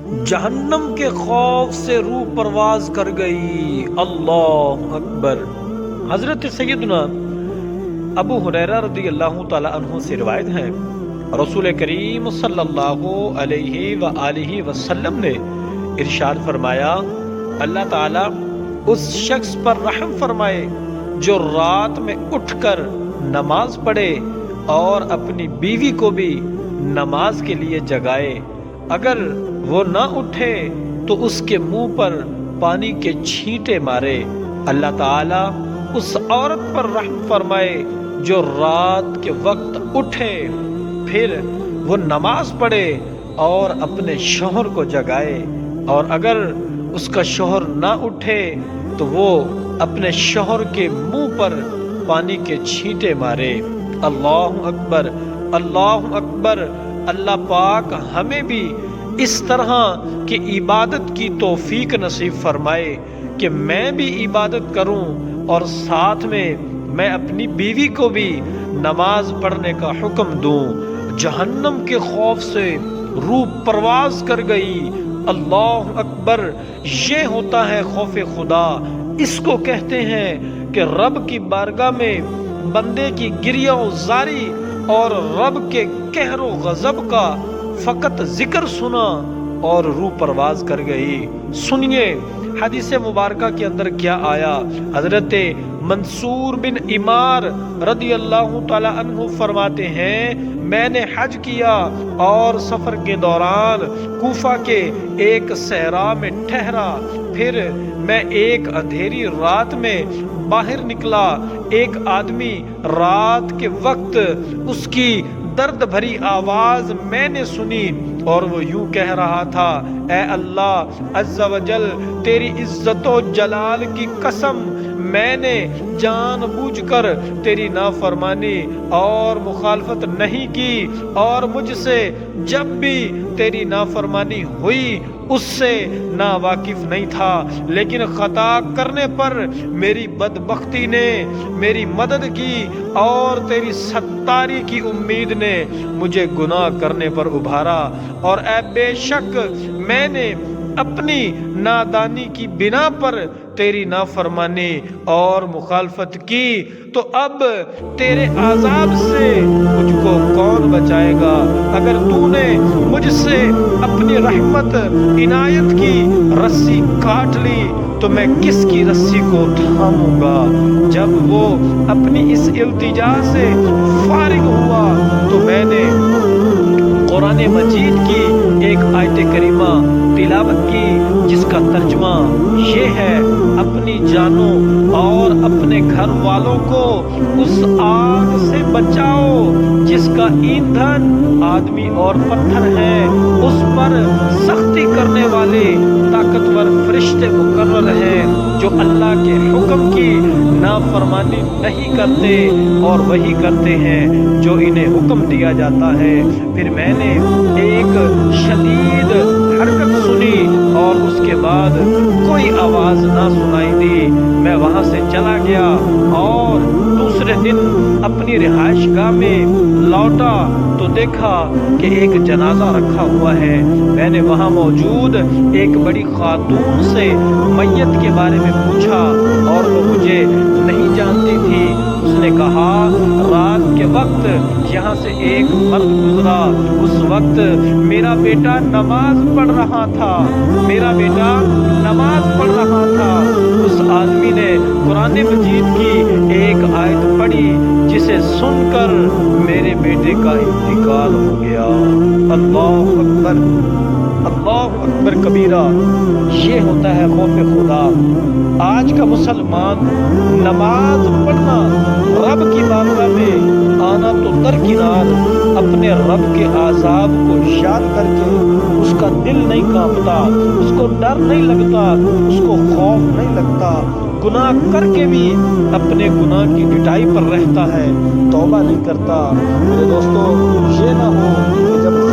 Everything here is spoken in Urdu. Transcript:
جہنم کے خوف سے روح پرواز کر گئی۔ اللہ اکبر۔ حضرت سیدنا ابو ہریرہ رضی اللہ تعالی عنہ سے روایت ہے، رسول کریم صلی اللہ علیہ وآلہ وسلم نے ارشاد فرمایا، اللہ تعالیٰ اس شخص پر رحم فرمائے جو رات میں اٹھ کر نماز پڑھے اور اپنی بیوی کو بھی نماز کے لیے جگائے، اگر وہ نہ اٹھے تو اس کے منہ پر پانی کے چھینٹے مارے۔ اللہ تعالیٰ اس عورت پر رحم فرمائے جو رات کے وقت اٹھے پھر وہ نماز پڑھے اور اپنے شوہر کو جگائے، اور اگر اس کا شوہر نہ اٹھے تو وہ اپنے شوہر کے منہ پر پانی کے چھینٹے مارے۔ اللہ اکبر، اللہ اکبر۔ اللہ پاک ہمیں بھی اس طرح کی عبادت کی توفیق نصیب فرمائے کہ میں بھی عبادت کروں اور ساتھ میں اپنی بیوی کو بھی نماز پڑھنے کا حکم دوں۔ جہنم کے خوف سے روح پرواز کر گئی۔ اللہ اکبر۔ یہ ہوتا ہے خوف خدا۔ اس کو کہتے ہیں کہ رب کی بارگاہ میں بندے کی گریہ و زاری اور رب کے قہر و غضب کا فقط ذکر سنا اور روح پرواز کر گئی۔ سنیے حدیث مبارکہ کے اندر کیا آیا۔ حضرت منصور بن عمار رضی اللہ تعالی عنہ فرماتے ہیں، میں نے حج کیا اور سفر کے دوران کوفہ کے ایک صحرا میں ٹھہرا، پھر میں ایک اندھیری رات میں باہر نکلا۔ ایک آدمی رات کے وقت اس کی درد بھری آواز میں نے سنی اور وہ یوں کہہ رہا تھا، اے اللہ عز و جل، تیری عزت و جلال کی قسم، میں نے جان بوجھ کر تیری نافرمانی اور مخالفت نہیں کی، اور مجھ سے جب بھی تیری نافرمانی ہوئی اس سے ناواقف نہیں تھا، لیکن خطا کرنے پر میری بدبختی نے میری مدد کی اور تیری ستاری کی امید نے مجھے گناہ کرنے پر ابھارا، اور اے بے شک میں نے اپنی نادانی کی بنا پر تیری نافرمانی اور مخالفت کی، تو اب تیرے عذاب سے مجھ کو کون بچائے گا؟ اگر تو نے مجھ سے اپنی رحمت عنایت کی رسی کاٹ لی تو میں کس کی رسی کو تھاموں گا؟ جب وہ اپنی اس التجا سے فارغ ہوا تو میں نے قرآن مجید کی ایک آیت کریمہ تلاوت کی جس کا ترجمہ یہ ہے، اپنی جانوں اور اپنے گھر والوں کو اس آگ سے بچاؤ جس کا ایندھن آدمی اور پتھر ہے، اس پر سختی کرنے والے طاقتور فرشتے مقرر ہیں جو اللہ کے حکم کی نافرمانی نہیں کرتے اور وہی کرتے ہیں جو انہیں حکم دیا جاتا ہے۔ پھر میں نے ایک شدید حرکت سنی اور اس کے بعد کوئی آواز نہ سنائی دی۔ میں وہاں سے چلا گیا اور دوسرے دن اپنی رہائش گاہ میں لوٹا تو دیکھا کہ ایک جنازہ رکھا ہوا ہے۔ میں نے وہاں موجود ایک بڑی خاتون سے میت کے بارے میں پوچھا اور وہ مجھے نہیں جانتی تھی۔ اس نے کہا، رات کے وقت یہاں سے ایک مرد گزرا، اس وقت میرا بیٹا نماز پڑھ رہا تھا، میرا بیٹا نماز پڑھ رہا تھا۔ اس آدمی نے قرآن مجید کی ایک آیت پڑھی جسے سن کر میرے بیٹے کا انتقال ہو گیا۔ اللہ اکبر، اللہ اکبر کبیرہ۔ یہ ہوتا ہے خوف خدا۔ آج کا مسلمان نماز پڑھنا، رب کی بارگاہ میں آنا تو درکنار، اپنے رب کے عذاب کو یاد کر کے اس کا دل نہیں کانپتا، اس کو ڈر نہیں لگتا، اس کو خوف نہیں لگتا، گناہ کر کے بھی اپنے گناہ کی ڈٹائی پر رہتا ہے، توبہ نہیں کرتا۔ میرے دوستو، یہ نہ ہو کہ جب